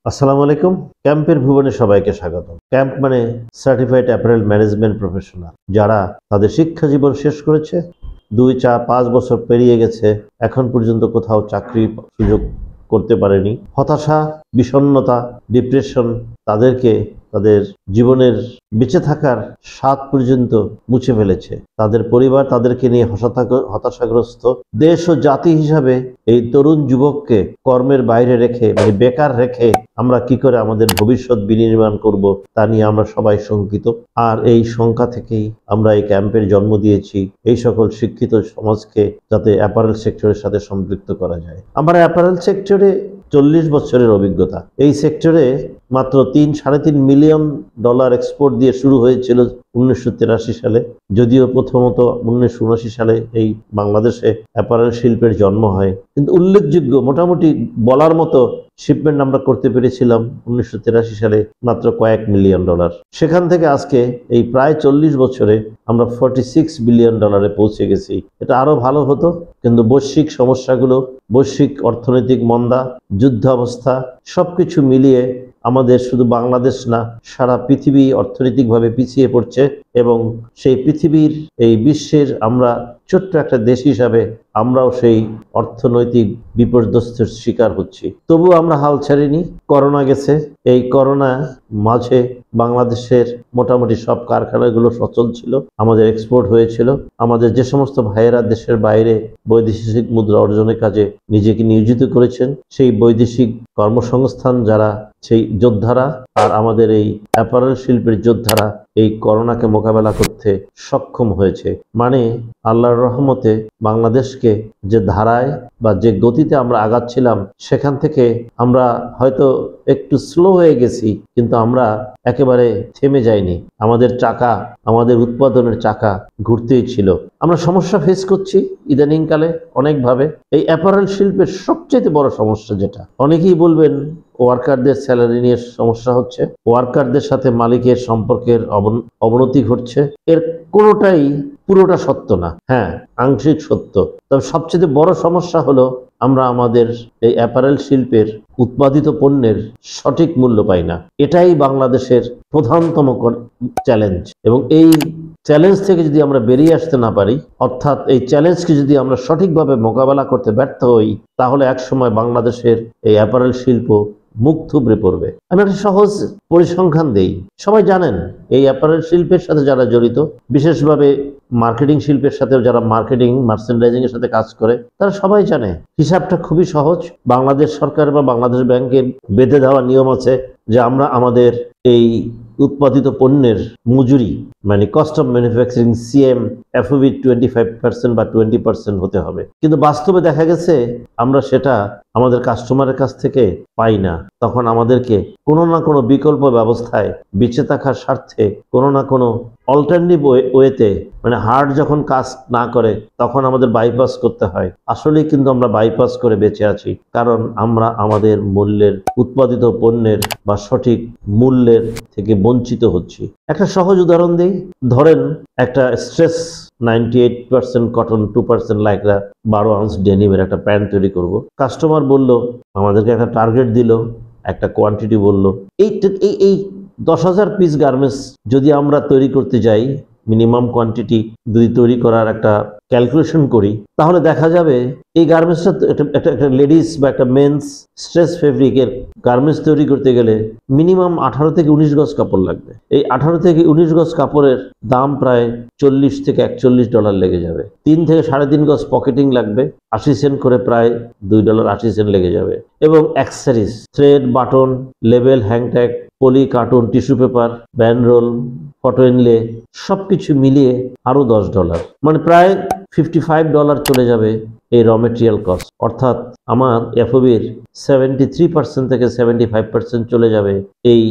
আসসালামু আলাইকুম। ক্যাম্পের ভুবনে সবাইকে স্বাগত। ক্যাম্প মানে সার্টিফাইড অ্যাপারেল ম্যানেজমেন্ট প্রফেশনাল, যারা তাদের শিক্ষা জীবন শেষ করেছে, 2, 4, 5 বছর পেরিয়ে গেছে, এখন পর্যন্ত কোথাও চাকরি সুযোগ করতে পারেনি। হতাশা, বিষণ্ণতা, ডিপ্রেশন তাদেরকে তাদের জীবনের বেঁচে থাকার স্বাদ পর্যন্ত মুছে ফেলেছে। তাদের পরিবার তাদেরকে নিয়ে হতাশাগ্রস্ত। দেশ ও জাতি হিসাবে এই তরুণ যুবককে কর্মের বাইরে রেখে, মানে বেকার রেখে আমরা কি করে আমাদের ভবিষ্যৎ বিনির্মাণ করব তা নিয়ে আমরা সবাই শঙ্কিত। আর এই শঙ্কা থেকেই আমরা এই ক্যাম্পের জন্ম দিয়েছি, এই সকল শিক্ষিত সমাজকে যাতে অ্যাপারেল সেক্টরের সাথে সম্পৃক্ত করা যায়। আমার অ্যাপারেল সেক্টরে 40 বছরের অভিজ্ঞতা। এই সেক্টরে মাত্র $3-3.5 মিলিয়ন এক্সপোর্ট দিয়ে শুরু হয়েছিল 1983 সালে। যদিও প্রথমত 1979 সালে এই বাংলাদেশে অ্যাপারেল শিল্পের জন্ম হয়, কিন্তু উল্লেখযোগ্য মোটামুটি বলার মতো শিপমেন্ট আমরা করতে পেরেছিলাম 1983 সালে মাত্র কয়েক মিলিয়ন ডলার। সেখান থেকে আজকে এই প্রায় 40 বছরে আমরা $46 বিলিয়ন পৌঁছে গেছি। এটা আরো ভালো হতো, কিন্তু বৈশ্বিক সমস্যাগুলো, বৈশ্বিক অর্থনৈতিক মন্দা, যুদ্ধাবস্থা সবকিছু মিলিয়ে আমাদের শুধু বাংলাদেশ না, সারা পৃথিবী অর্থনৈতিকভাবে পিছিয়ে পড়ছে এবং সেই পৃথিবীর এই বিশ্বের আমরা ছোট্ট একটা দেশ হিসাবে আমরাও সেই অর্থনৈতিক বিপর্যস্তের শিকার হচ্ছি। তবু আমরা হাল ছাড়িনি। করোনা গেছে, এই করোনা মাঝে বাংলাদেশের মোটামুটি সব কারখানাগুলো সচল ছিল, আমাদের এক্সপোর্ট হয়েছিল। আমাদের যে সমস্ত ভাইয়েরা দেশের বাইরে বৈদেশিক মুদ্রা অর্জনের কাজে নিজেকে নিয়োজিত করেছেন, সেই বৈদেশিক কর্মসংস্থান যারা, সেই যোদ্ধারা আর আমাদের এই অ্যাপারেল শিল্পের যোদ্ধারা এই করোনাকে মোকাবেলা করতে সক্ষম হয়েছে। মানে আল্লাহর রহমতে বাংলাদেশকে যে ধারায় বা যে গতিতে আমরা আগাচ্ছিলাম, সেখান থেকে আমরা হয়তো একটু স্লো হয়ে গেছি, কিন্তু আমরা একেবারে থেমে যাইনি। আমাদের চাকা, আমাদের উৎপাদনের চাকা ঘুরতেই ছিল। আমরা সমস্যা ফেস করছি ইদানিংকালে অনেকভাবে। এই অ্যাপারেল শিল্পের সবচেয়ে বড় সমস্যা যেটা, অনেকেই বলবেন ওয়ার্কারদের স্যালারি নিয়ে সমস্যা হচ্ছে, ওয়ার্কারদের সাথে মালিকের সম্পর্কের অবনতি ঘটছে। এর কোনোটাই পুরোটা সত্য না। হ্যাঁ, আংশিক সত্য। তবে সবচেয়ে বড় সমস্যা হলো আমরা আমাদের এই অ্যাপারেল শিল্পের উৎপাদিত পণ্যের সঠিক মূল্য পাই না। এটাই বাংলাদেশের প্রধানতম চ্যালেঞ্জ। এবং এই চ্যালেঞ্জ থেকে যদি আমরা বেরিয়ে আসতে না পারি, অর্থাৎ এই চ্যালেঞ্জকে যদি আমরা সঠিকভাবে মোকাবেলা করতে ব্যর্থ হই, তাহলে একসময় বাংলাদেশের এই অ্যাপারেল শিল্প মুখ থুবড়ে পড়বে। আমি একটা সহজ পরিসংখ্যান দেই। সবাই জানেন এই অ্যাপারেল শিল্পের সাথে যারা জড়িত, বিশেষভাবে মার্কেটিং শিল্পের সাথে যারা মার্কেটিং মার্চেন্ডাইজিং এর সাথে কাজ করে, তারা সবাই জানে হিসাবটা খুবই সহজ। বাংলাদেশ সরকার বা বাংলাদেশ ব্যাংকের বেঁধে দেওয়া নিয়ম আছে যে আমরা আমাদের এই উৎপাদিত পণ্যের মজুরি, মানে cost of manufacturing CM FOB 25% বা 20% হতে হবে। কিন্তু বাস্তবে দেখা গেছে আমরা সেটা আমাদের কাস্টমারের কাছ থেকে পাই না। তখন আমাদেরকে কোনো না কোনো বিকল্প ব্যবস্থায় বেঁচে থাকার স্বার্থে কোনো না কোনো অল্টারনেটিভ ওয়েতে, মানে হার্ট যখন কাজ না করে তখন আমাদের বাইপাস করতে হয়। আসলেই কিন্তু আমরা বাইপাস করে বেঁচে আছি, কারণ আমরা আমাদের মূল্যের, উৎপাদিত পণ্যের বা সঠিক মূল্যের থেকে বঞ্চিত হচ্ছি। একটা সহজ উদাহরণ দিই। ধরেন একটা স্ট্রেস 98% কটন, 2% লাইকরা 12 আউন্স ডেনিমের একটা প্যান্ট তৈরি করব। কাস্টমার বলল, আমাদেরকে একটা টার্গেট দিল, একটা কোয়ান্টিটি বলল। এই 10,000 পিস গার্মেন্টস যদি আমরা তৈরি করতে যাই, মিনিমাম কোয়ান্টিটি যদি তৈরি করার একটা ক্যালকুলেশন করি, তাহলে দেখা যাবে এই গার্মেন্টসটা একটা লেডিস বা একটা মেন্স স্ট্রেস ফেব্রিকের গার্মেন্টস তৈরি করতে গেলে মিনিমাম 18 থেকে 19 গজ কাপড় লাগবে। এই 18 থেকে 19 গজ কাপড়ের দাম প্রায় $40 থেকে $41 লেগে যাবে। 3 থেকে 3.5 গজ পকেটিং লাগবে, 80 সেন্ট করে প্রায় $2.80 লেগে যাবে। এবং accessories, thread, button, label, hangtag, poly, carton, tissue paper, bandrole, photo inlay সবকিছু মিলিয়ে আরো $10, মানে প্রায় $55 চলে যাবে এই র মেটেরিয়াল কস্ট। অর্থাৎ আমার এফওবির 73% থেকে 75% চলে যাবে এই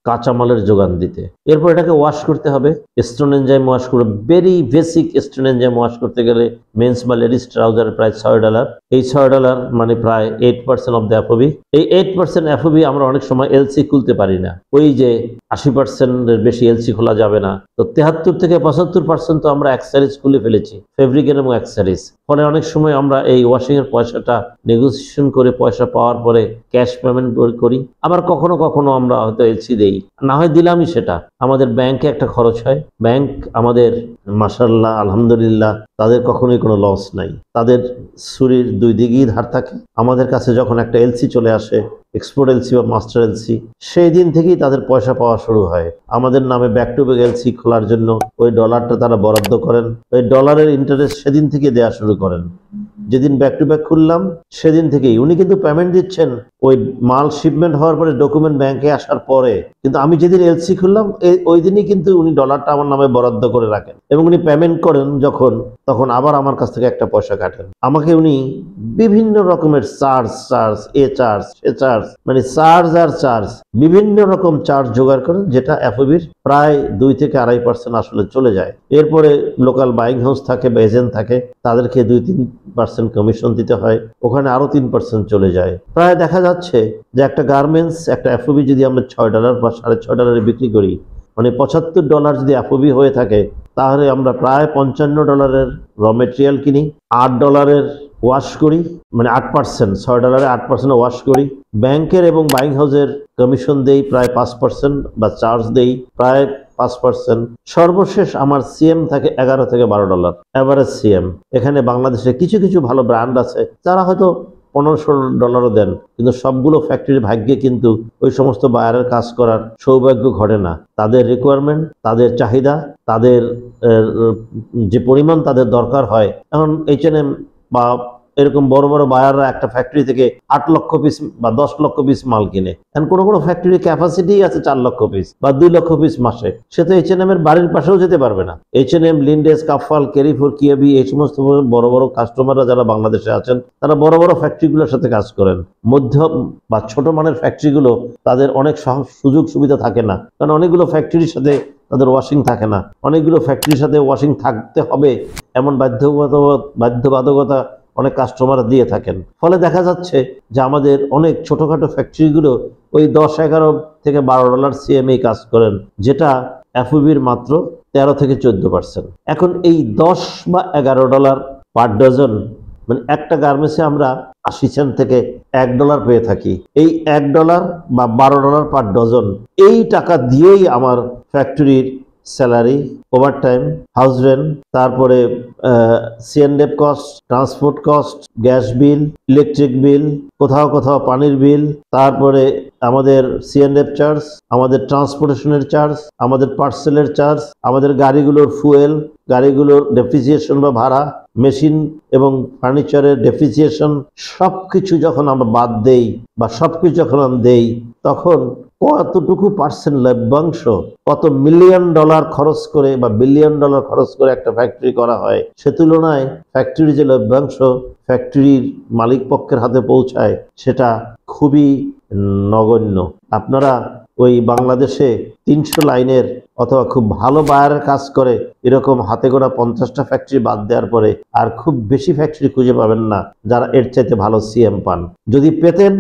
কাঁচামালের যোগান দিতে। এরপর এটাকে ওয়াশ করতে হবে, স্টোন এনজাইম ওয়াশ করে। Very basic stone enzyme wash করতে গেলে মেন্স বা লেডিস ট্রাউজারের প্রায় $6। এই $6 মানে প্রায় 8% অফ দ্য এফওবি। এই 8% এফওবি আমরা অনেক সময় এলসি খুলতে পারি না। ওই যে 80%-এর বেশি এলসি খোলা যাবে না, তো 73 থেকে 75% তো আমরা অ্যাক্সেসরিজ খুলে ফেলেছি, ফেব্রিকের এবং অ্যাক্সেসরিজ। ফলে অনেক সময় আমরা এই ওয়াশিং এর পয়সাটা পয়সাটা নেগোসিয়েশন করে পয়সা পাওয়ার পরে ক্যাশ পেমেন্ট করি। আবার কখনো কখনো আমরা হয়তো এলসি দেই, না হয় দিলামই, সেটা আমাদের ব্যাংকে একটা খরচ হয়। ব্যাংক আমাদের মাশাআল্লাহ আলহামদুলিল্লাহ তাদের কখনোই কোনো লস নাই, তাদের ছুরির দুই দিকেই ধার থাকে। আমাদের কাছে যখন একটা এলসি চলে আসে, এক্সপোর্ট এলসি বা মাস্টার এলসি, সেই দিন থেকেই তাদের পয়সা পাওয়া শুরু হয়। আমাদের নামে ব্যাক টু ব্যাক এলসি খোলার জন্য ওই ডলারটা তারা বরাদ্দ করেন, ওই ডলারের ইন্টারেস্ট সেদিন থেকে দেওয়া শুরু করেন। যেদিন ব্যাক টু ব্যাক খুললাম সেদিন থেকেই উনি কিন্তু পেমেন্ট দিচ্ছেন ওই মাল শিপমেন্ট হওয়ার পরে, ডকুমেন্ট ব্যাংকে আসার পরে। কিন্তু আমি যেদিন এলসি খুললাম ওই দিনই কিন্তু উনি ডলারটা আমার নামে বরাদ্দ করে রাখেন এবং উনি পেমেন্ট করেন যখন, তখন আবার আমার কাছ থেকে একটা পয়সা কাটেন। আমাকে উনি বিভিন্ন রকমের চার্জ এ চার্জ সে চার্জ, মানে চার্জ আর চার্জ, বিভিন্ন রকম চার্জ জোগাড় করেন, যেটা এফওবির প্রায় 2 থেকে 2.5% আসলে চলে যায়। এরপরে লোকাল বাইং হাউস থাকে বা এজেন্ট থাকে, তাদেরকে 2-3% কমিশন দিতে হয়, ওখানে আরো 3% চলে যায়। প্রায় দেখা যাচ্ছে যে একটা গার্মেন্টস, একটা এফওবি যদি আমরা $6 বা $6.5 বিক্রি করি, মানে $75 যদি এফওবি হয়ে থাকে, তাহলে আমরা প্রায় $55 র মেটেরিয়াল কিনি, $8 ওয়াশ করি, মানে 8%, $6 8% ওয়াশ করি। ব্যাংকের এবং বাইং হাউসের কমিশন দেই প্রায় 5% বা চার্জ দেই প্রায় 5%। সর্বশেষ আমার সিএম থাকে $11 থেকে $12 এভারেজ সিএম। এখানে বাংলাদেশে কিছু কিছু ভালো ব্র্যান্ড আছে যারা হয়তো $15-16 দেন, কিন্তু সবগুলো ফ্যাক্টরির ভাগ্যে কিন্তু ওই সমস্ত বায়ারের কাজ করার সৌভাগ্য ঘটে না। তাদের রিকোয়ারমেন্ট, তাদের চাহিদা, তাদের যে পরিমাণ তাদের দরকার হয়, এখন H&M বা এরকম বড় বড় বায়াররা একটা ফ্যাক্টরি থেকে 8 লক্ষ পিস বা 10 লক্ষ পিস মাল কিনে। এখন কোনো কোনো ফ্যাক্টরির ক্যাপাসিটি আছে 4 লক্ষ পিস বা 2 লক্ষ পিস মাসে, সে তো H&M এর বাড়ির পাশেও যেতে পারবে না। H&M, লিন্ডেস, কাফাল, কেরিফোর, কিয়াবি, এই সমস্ত বড় বড় কাস্টমাররা যারা বাংলাদেশে আছেন, তারা বড় বড় ফ্যাক্টরিগুলোর সাথে কাজ করেন। মধ্যম বা ছোট মানের ফ্যাক্টরিগুলো তাদের অনেক সুযোগ সুবিধা থাকে না, কারণ অনেকগুলো ফ্যাক্টরির সাথে তাদের ওয়াশিং থাকে না, অনেকগুলো ফ্যাক্টরির সাথে ওয়াশিং থাকতে হবে এমন বাধ্যবাধকতা অনেক কাস্টমার দিয়ে থাকেন। ফলে দেখা যাচ্ছে যে আমাদের অনেক ছোটখাটো ফ্যাক্টরিগুলো ওই $10-11 থেকে $12 সিএমএ কাজ করেন, যেটা এফওবির মাত্র 13 থেকে 14%। এখন এই $10 বা $11 পার ডজন, মানে একটা গার্মেন্টসে আমরা 80 সেন্ট থেকে $1 পেয়ে থাকি। এই $1 বা $12 পার ডজন, এই টাকা দিয়েই আমার ফ্যাক্টরির স্যালারি, ওভারটাইম, হাউস রেন্ট, তারপরে সিএনডেপ cost, transport cost, gas bill, electric bill, কোথাও কোথাও পানির বিল, তারপরে আমাদের সিএনডেপ চার্জ, আমাদের ট্রান্সপোর্টেশনের চার্জ, আমাদের পার্সেলের চার্জ, আমাদের গাড়িগুলোর ফুয়েল, গাড়িগুলোর ডেপ্রিসিয়েশন বা ভাড়া, মেশিন এবং ফার্নিচারের ডেপ্রিসিয়েশন, সবকিছু যখন আমরা বাদ দেই বা সবকিছু যখন আমরা দেই, তখন কতটুকু পার্সেন্ট লভ্যাংশ, কত $1,000,000 খরচ করে বা $1,000,000,000 খরচ করে একটা ফ্যাক্টরি করা হয়, সে তুলনায় ফ্যাক্টরির যে লভ্যাংশ ফ্যাক্টরির মালিক পক্ষের হাতে পৌঁছায়, সেটা খুবই নগণ্য। আপনারা ওই বাংলাদেশে 300 লাইনের অথবা খুব ভালো বায়ারের কাজ করে এরকম হাতে গোনা 50টা ফ্যাক্টরি বাদ দেওয়ার পরে আর খুব বেশি ফ্যাক্টরি খুঁজে পাবেন না যারা এর চাইতে ভালো সিএম পান। যদি পেতেন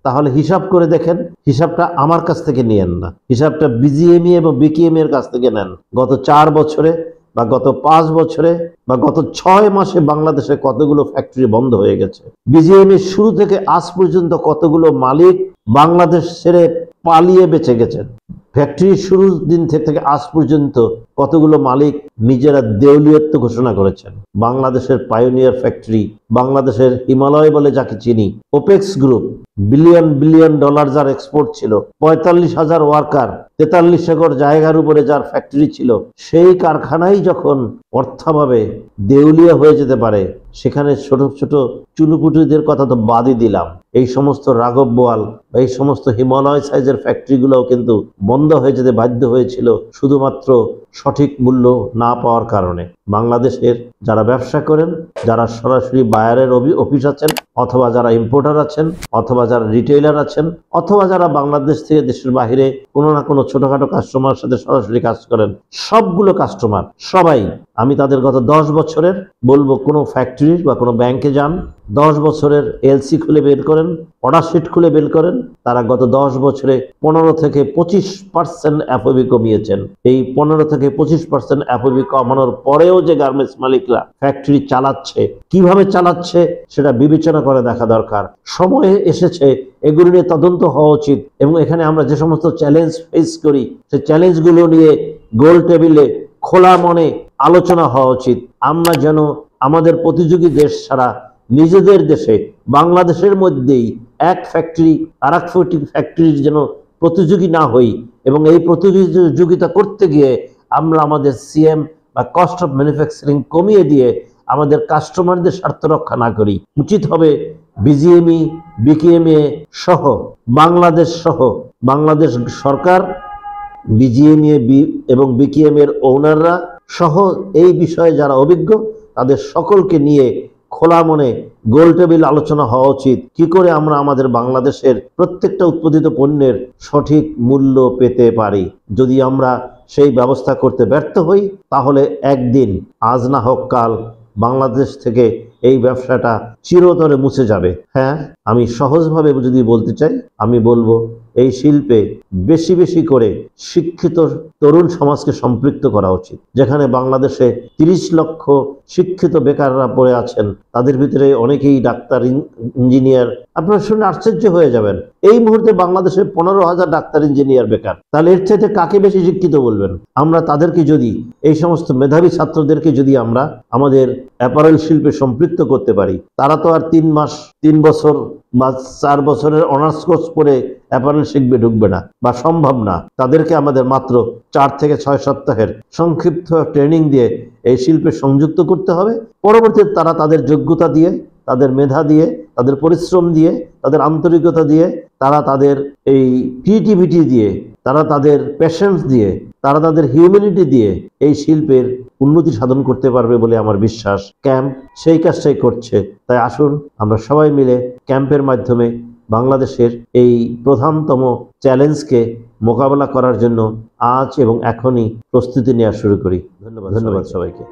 তাহলে হিসাব করে দেখেন, হিসাবটা আমার কাছ থেকে নিয়েন না, হিসাবটা বিজিএমই এবং বিকেএমই এর কাছ থেকে নেন। গত 4 বছরে বা গত 5 বছরে বা গত 6 মাসে বাংলাদেশে কতগুলো ফ্যাক্টরি বন্ধ হয়ে গেছে। বিজিএমই শুরু থেকে আজ পর্যন্ত কতগুলো মালিক বাংলাদেশ ছেড়ে পালিয়ে বেঁচে গেছেন। ফ্যাক্টরির শুরুর দিন থেকে আজ পর্যন্ত কতগুলো মালিক নিজেরা দেউলিয়ত্ব ঘোষণা করেছেন। বাংলাদেশের পায়োনিয়ার ফ্যাক্টরি, বাংলাদেশের হিমালয় বলে যাকে চিনি, ওপেক্স গ্রুপ, বিলিয়ন ডলার যার এক্সপোর্ট ছিল, 45,000 ওয়ার্কার, 43 একর জায়গার উপরে যার ফ্যাক্টরি ছিল, সেই কারখানাই যখন অর্থাভাবে দেউলিয়া হয়ে যেতে পারে, সেখানে ছোট ছোট চুনুপুটুদের কথা তো বাদই দিলাম, এই সমস্ত রাঘব বোয়াল বা এই সমস্ত হিমালয় সাইজের ফ্যাক্টরিগুলোও কিন্তু বন্ধ হয়ে যেতে বাধ্য হয়েছিল শুধুমাত্র সঠিক মূল্য না পাওয়ার কারণে। বাংলাদেশের যারা ব্যবসা করেন, যারা সরাসরি বায়ারের অফিস আছেন, অথবা যারা ইম্পোর্টার আছেন, অথবা যারা রিটেইলার আছেন, অথবা যারা বাংলাদেশ থেকে দেশের বাইরে কোনো না কোনো ছোটখাটো কাস্টমার সাথে সরাসরি কাজ করেন, সবগুলো কাস্টমার সবাই, আমি তাদের গত 10 বছরের বলবো, কোনো ফ্যাক্টরির বা কোনো ব্যাংকে যান, 10 বছরের এলসি খুলে বের করেন, অর্ডার শিট খুলে বের করেন, তারা গত 10 বছরে 15 থেকে 25% এফওবি কমিয়েছেন। এই 15 থেকে 25% এফওবি কমানোর পরেও যে গার্মেন্টস মালিকরা ফ্যাক্টরি চালাচ্ছে, কিভাবে চালাচ্ছে সেটা বিবেচনা করে দেখা দরকার। সময় এসেছে এগুলো নিয়ে তদন্ত হওয়া উচিত, এবং এখানে আমরা যে সমস্ত চ্যালেঞ্জ ফেস করি সেই চ্যালেঞ্জগুলো নিয়ে গোল টেবিলে খোলা মনে আলোচনা হওয়া উচিত। আমরা যেন আমাদের প্রতিযোগী দেশ ছাড়া নিজেদের দেশে বাংলাদেশের মধ্যেই এক ফ্যাক্টরি আর এক ফ্যাক্টরির যেন প্রতিযোগী না হই, এবং এই প্রতিযোগিতা করতে গিয়ে আমরা আমাদের সিএম বা কস্ট অফ ম্যানুফ্যাকচারিং কমিয়ে দিয়ে আমাদের কাস্টমারদের স্বার্থ রক্ষা না করি। উচিত হবে বিজিএমই, বিকেএমএ সহ বাংলাদেশ সরকার, বিজিএমএ এবং বিকেএমএর ওনাররা সহ এই বিষয়ে যারা অভিজ্ঞ তাদের সকলকে নিয়ে খোলা মনে গোল টেবিল আলোচনা হওয়া উচিত, কি করে আমরা আমাদের বাংলাদেশের প্রত্যেকটা উৎপাদিত পণ্যের সঠিক মূল্য পেতে পারি। যদি আমরা সেই ব্যবস্থা করতে ব্যর্থ হই তাহলে একদিন, আজ না হোক কাল, বাংলাদেশ থেকে এই ব্যবসাটা চিরতরে মুছে যাবে। হ্যাঁ, আমি সহজভাবে যদি বলতে চাই, আমি বলবো এই শিল্পে বেশি বেশি করে শিক্ষিত তরুণ সমাজকে সম্পৃক্ত করা উচিত। যেখানে বাংলাদেশে 30 লক্ষ শিক্ষিত বেকাররা পড়ে আছেন, তাদের ভিতরে অনেকেই ডাক্তার, ইঞ্জিনিয়ার। আপনারা শুনে আশ্চর্য হয়ে যাবেন, এই মুহূর্তে বাংলাদেশে 15,000 ডাক্তার, ইঞ্জিনিয়ার বেকার। তাহলে এর চাইতে কাকে বেশি শিক্ষিত বলবেন? আমরা তাদেরকে যদি, এই সমস্ত মেধাবী ছাত্রদেরকে যদি আমরা আমাদের অ্যাপারেল শিল্পে সম্পৃক্ত করতে পারি, তারা তো আর 3 বছর বা 4 বছরের অনার্স কোর্স করে অ্যাপারেল শিখবে ঢুকবে না, বা সম্ভব না। তাদেরকে আমাদের মাত্র 4 থেকে 6 সপ্তাহের সংক্ষিপ্ত ট্রেনিং দিয়ে এই শিল্পে সংযুক্ত করতে হবে। পরবর্তীতে তারা তাদের যোগ্যতা দিয়ে, তাদের মেধা দিয়ে, তাদের পরিশ্রম দিয়ে, তাদের আন্তরিকতা দিয়ে, তারা তাদের এই ক্রিয়েটিভিটি দিয়ে, তারা তাদের প্যাশন্স দিয়ে, তারা তাদের হিউম্যানিটি দিয়ে এই শিল্পের উন্নতি সাধন করতে পারবে বলে আমার বিশ্বাস। ক্যাম্প সেই কাজটাই করছে। তাই আসুন আমরা সবাই মিলে ক্যাম্পের মাধ্যমে বাংলাদেশের এই প্রধানতম চ্যালেঞ্জকে মোকাবেলা করার জন্য আজ এবং এখনই প্রস্তুতি নেওয়া শুরু করি। ধন্যবাদ সবাইকে।